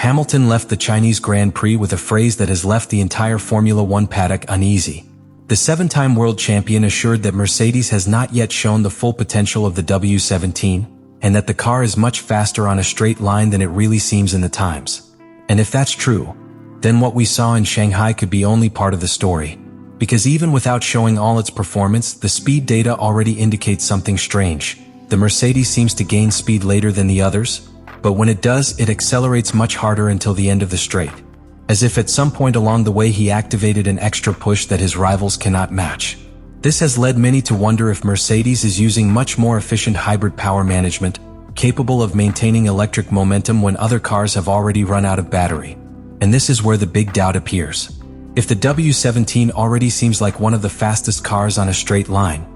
Hamilton left the Chinese Grand Prix with a phrase that has left the entire Formula One paddock uneasy. The 7-time world champion assured that Mercedes has not yet shown the full potential of the W17, and that the car is much faster on a straight line than it really seems in the times. And if that's true, then what we saw in Shanghai could be only part of the story. Because even without showing all its performance, the speed data already indicates something strange. The Mercedes seems to gain speed later than the others, but when it does, it accelerates much harder until the end of the straight. As if at some point along the way he activated an extra push that his rivals cannot match. This has led many to wonder if Mercedes is using much more efficient hybrid power management, capable of maintaining electric momentum when other cars have already run out of battery. And this is where the big doubt appears. If the W17 already seems like one of the fastest cars on a straight line,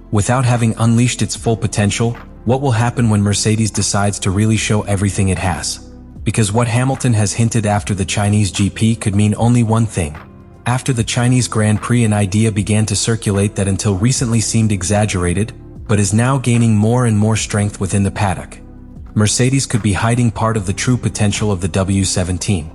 without having unleashed its full potential, what will happen when Mercedes decides to really show everything it has? Because what Hamilton has hinted after the Chinese GP could mean only one thing. After the Chinese Grand Prix, an idea began to circulate that until recently seemed exaggerated, but is now gaining more and more strength within the paddock. Mercedes could be hiding part of the true potential of the W17.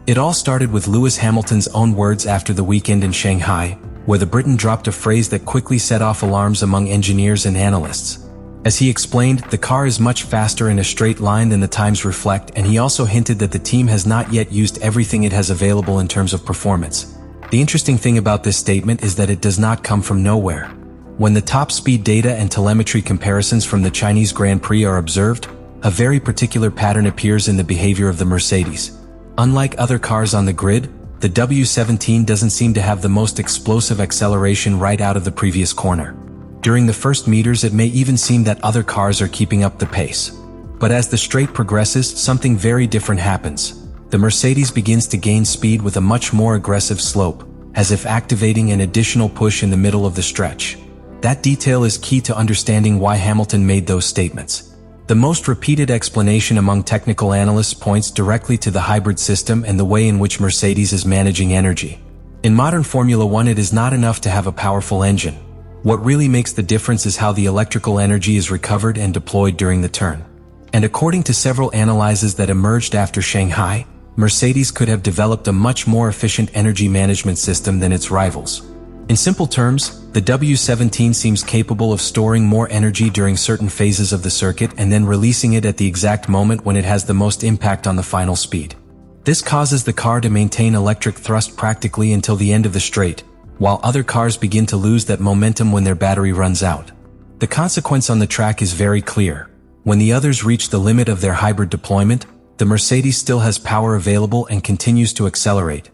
It all started with Lewis Hamilton's own words after the weekend in Shanghai, where the Briton dropped a phrase that quickly set off alarms among engineers and analysts. As he explained, the car is much faster in a straight line than the times reflect, and he also hinted that the team has not yet used everything it has available in terms of performance. The interesting thing about this statement is that it does not come from nowhere. When the top speed data and telemetry comparisons from the Chinese Grand Prix are observed, a very particular pattern appears in the behavior of the Mercedes. Unlike other cars on the grid, the W17 doesn't seem to have the most explosive acceleration right out of the previous corner. During the first meters, it may even seem that other cars are keeping up the pace. But as the straight progresses, something very different happens. The Mercedes begins to gain speed with a much more aggressive slope, as if activating an additional push in the middle of the stretch. That detail is key to understanding why Hamilton made those statements. The most repeated explanation among technical analysts points directly to the hybrid system and the way in which Mercedes is managing energy. In modern Formula One, it is not enough to have a powerful engine. What really makes the difference is how the electrical energy is recovered and deployed during the turn. And according to several analyses that emerged after Shanghai, Mercedes could have developed a much more efficient energy management system than its rivals. In simple terms, the W17 seems capable of storing more energy during certain phases of the circuit and then releasing it at the exact moment when it has the most impact on the final speed. This causes the car to maintain electric thrust practically until the end of the straight, while other cars begin to lose that momentum when their battery runs out. The consequence on the track is very clear. When the others reach the limit of their hybrid deployment, the Mercedes still has power available and continues to accelerate.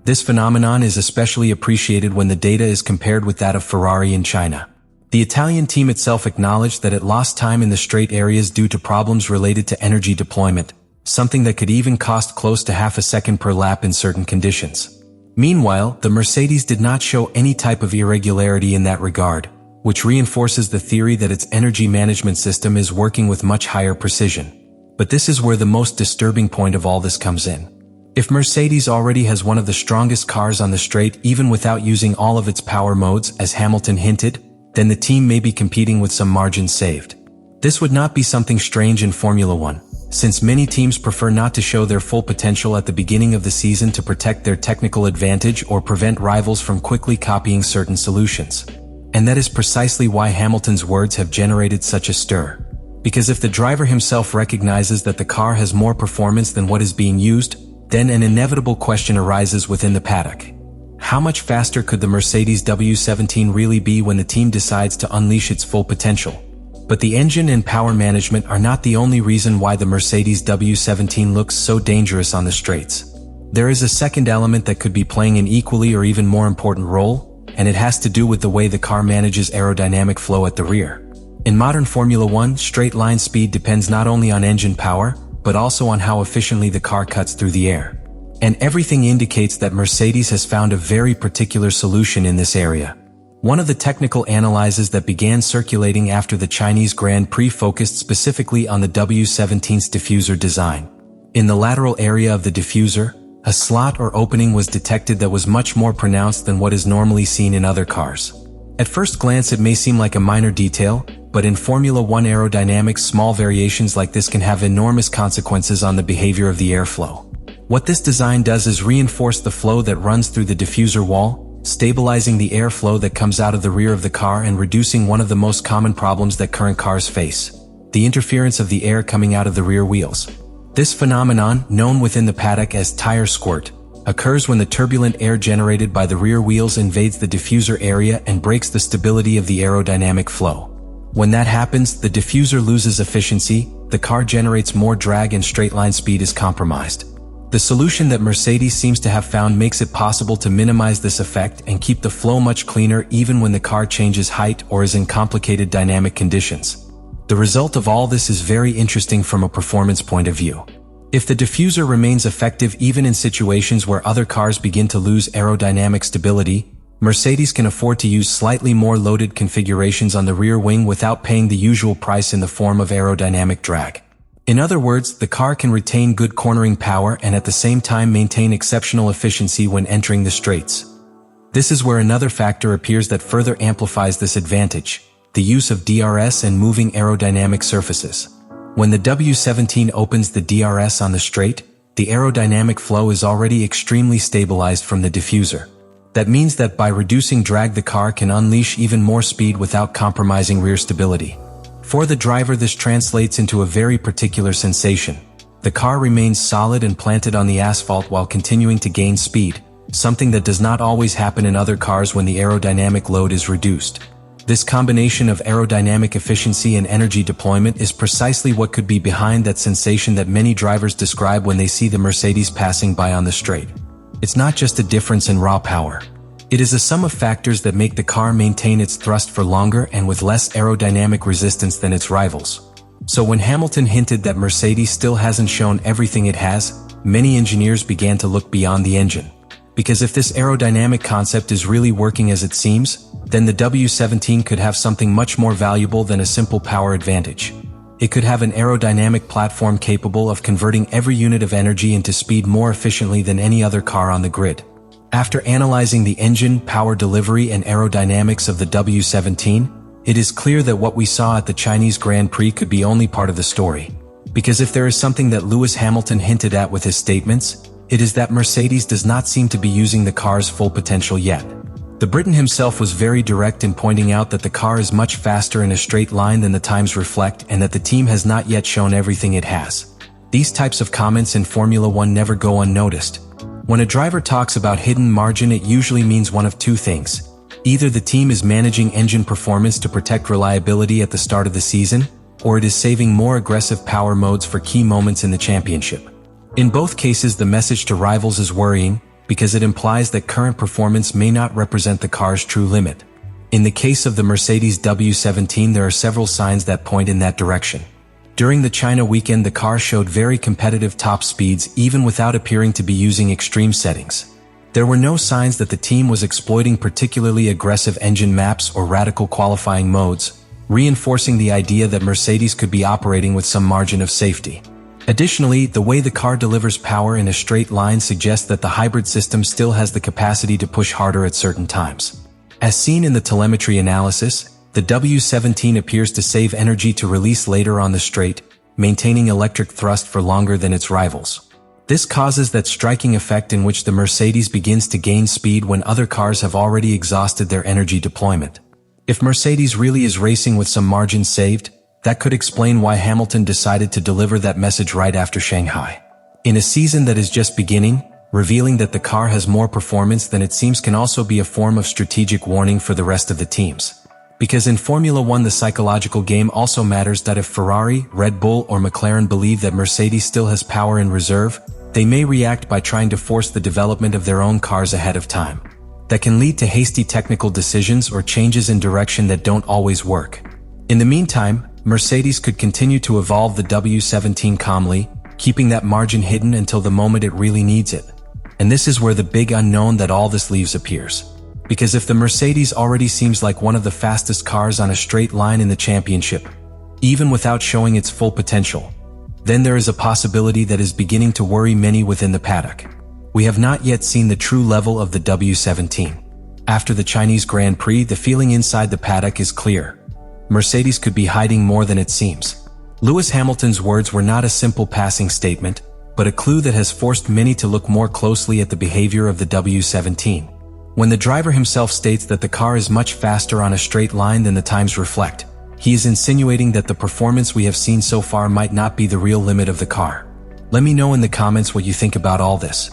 This phenomenon is especially appreciated when the data is compared with that of Ferrari in China. The Italian team itself acknowledged that it lost time in the straight areas due to problems related to energy deployment, something that could even cost close to half a second per lap in certain conditions. Meanwhile, the Mercedes did not show any type of irregularity in that regard, which reinforces the theory that its energy management system is working with much higher precision. But this is where the most disturbing point of all this comes in. If Mercedes already has one of the strongest cars on the straight even without using all of its power modes, as Hamilton hinted, then the team may be competing with some margin saved. This would not be something strange in Formula One, since many teams prefer not to show their full potential at the beginning of the season to protect their technical advantage or prevent rivals from quickly copying certain solutions. And that is precisely why Hamilton's words have generated such a stir. Because if the driver himself recognizes that the car has more performance than what is being used, then an inevitable question arises within the paddock. How much faster could the Mercedes W17 really be when the team decides to unleash its full potential? But the engine and power management are not the only reason why the Mercedes W17 looks so dangerous on the straights. There is a second element that could be playing an equally or even more important role, and it has to do with the way the car manages aerodynamic flow at the rear. In modern Formula One, straight line speed depends not only on engine power, but also on how efficiently the car cuts through the air. And everything indicates that Mercedes has found a very particular solution in this area. One of the technical analyses that began circulating after the Chinese Grand Prix focused specifically on the W17's diffuser design. In the lateral area of the diffuser, a slot or opening was detected that was much more pronounced than what is normally seen in other cars. At first glance, it may seem like a minor detail, but in Formula One aerodynamics, small variations like this can have enormous consequences on the behavior of the airflow. What this design does is reinforce the flow that runs through the diffuser wall, stabilizing the airflow that comes out of the rear of the car and reducing one of the most common problems that current cars face: the interference of the air coming out of the rear wheels. This phenomenon, known within the paddock as tire squirt, occurs when the turbulent air generated by the rear wheels invades the diffuser area and breaks the stability of the aerodynamic flow. When that happens, the diffuser loses efficiency, the car generates more drag, and straight-line speed is compromised. The solution that Mercedes seems to have found makes it possible to minimize this effect and keep the flow much cleaner even when the car changes height or is in complicated dynamic conditions. The result of all this is very interesting from a performance point of view. If the diffuser remains effective even in situations where other cars begin to lose aerodynamic stability, Mercedes can afford to use slightly more loaded configurations on the rear wing without paying the usual price in the form of aerodynamic drag. In other words, the car can retain good cornering power and at the same time maintain exceptional efficiency when entering the straights. This is where another factor appears that further amplifies this advantage: the use of DRS and moving aerodynamic surfaces. When the W17 opens the DRS on the straight, the aerodynamic flow is already extremely stabilized from the diffuser. That means that by reducing drag, the car can unleash even more speed without compromising rear stability. For the driver, this translates into a very particular sensation. The car remains solid and planted on the asphalt while continuing to gain speed, something that does not always happen in other cars when the aerodynamic load is reduced. This combination of aerodynamic efficiency and energy deployment is precisely what could be behind that sensation that many drivers describe when they see the Mercedes passing by on the straight. It's not just a difference in raw power. It is a sum of factors that make the car maintain its thrust for longer and with less aerodynamic resistance than its rivals. So when Hamilton hinted that Mercedes still hasn't shown everything it has, many engineers began to look beyond the engine. Because if this aerodynamic concept is really working as it seems, then the W17 could have something much more valuable than a simple power advantage. It could have an aerodynamic platform capable of converting every unit of energy into speed more efficiently than any other car on the grid. After analyzing the engine, power delivery, and aerodynamics of the W17, it is clear that what we saw at the Chinese Grand Prix could be only part of the story. Because if there is something that Lewis Hamilton hinted at with his statements, it is that Mercedes does not seem to be using the car's full potential yet. The Briton himself was very direct in pointing out that the car is much faster in a straight line than the times reflect and that the team has not yet shown everything it has. These types of comments in Formula One never go unnoticed. When a driver talks about hidden margin, it usually means one of two things. Either the team is managing engine performance to protect reliability at the start of the season, or it is saving more aggressive power modes for key moments in the championship. In both cases, the message to rivals is worrying, because it implies that current performance may not represent the car's true limit. In the case of the Mercedes W17, there are several signs that point in that direction. During the China weekend, the car showed very competitive top speeds even without appearing to be using extreme settings. There were no signs that the team was exploiting particularly aggressive engine maps or radical qualifying modes, reinforcing the idea that Mercedes could be operating with some margin of safety. Additionally, the way the car delivers power in a straight line suggests that the hybrid system still has the capacity to push harder at certain times. As seen in the telemetry analysis, the W17 appears to save energy to release later on the straight, maintaining electric thrust for longer than its rivals. This causes that striking effect in which the Mercedes begins to gain speed when other cars have already exhausted their energy deployment. If Mercedes really is racing with some margin saved, that could explain why Hamilton decided to deliver that message right after Shanghai. In a season that is just beginning, revealing that the car has more performance than it seems can also be a form of strategic warning for the rest of the teams. Because in Formula One, the psychological game also matters, that if Ferrari, Red Bull, or McLaren believe that Mercedes still has power in reserve, they may react by trying to force the development of their own cars ahead of time. That can lead to hasty technical decisions or changes in direction that don't always work. In the meantime, Mercedes could continue to evolve the W17 calmly, keeping that margin hidden until the moment it really needs it. And this is where the big unknown that all this leaves appears. Because if the Mercedes already seems like one of the fastest cars on a straight line in the championship, even without showing its full potential, then there is a possibility that is beginning to worry many within the paddock. We have not yet seen the true level of the W17. After the Chinese Grand Prix, the feeling inside the paddock is clear. Mercedes could be hiding more than it seems. Lewis Hamilton's words were not a simple passing statement, but a clue that has forced many to look more closely at the behavior of the W17. When the driver himself states that the car is much faster on a straight line than the times reflect, he is insinuating that the performance we have seen so far might not be the real limit of the car. Let me know in the comments what you think about all this.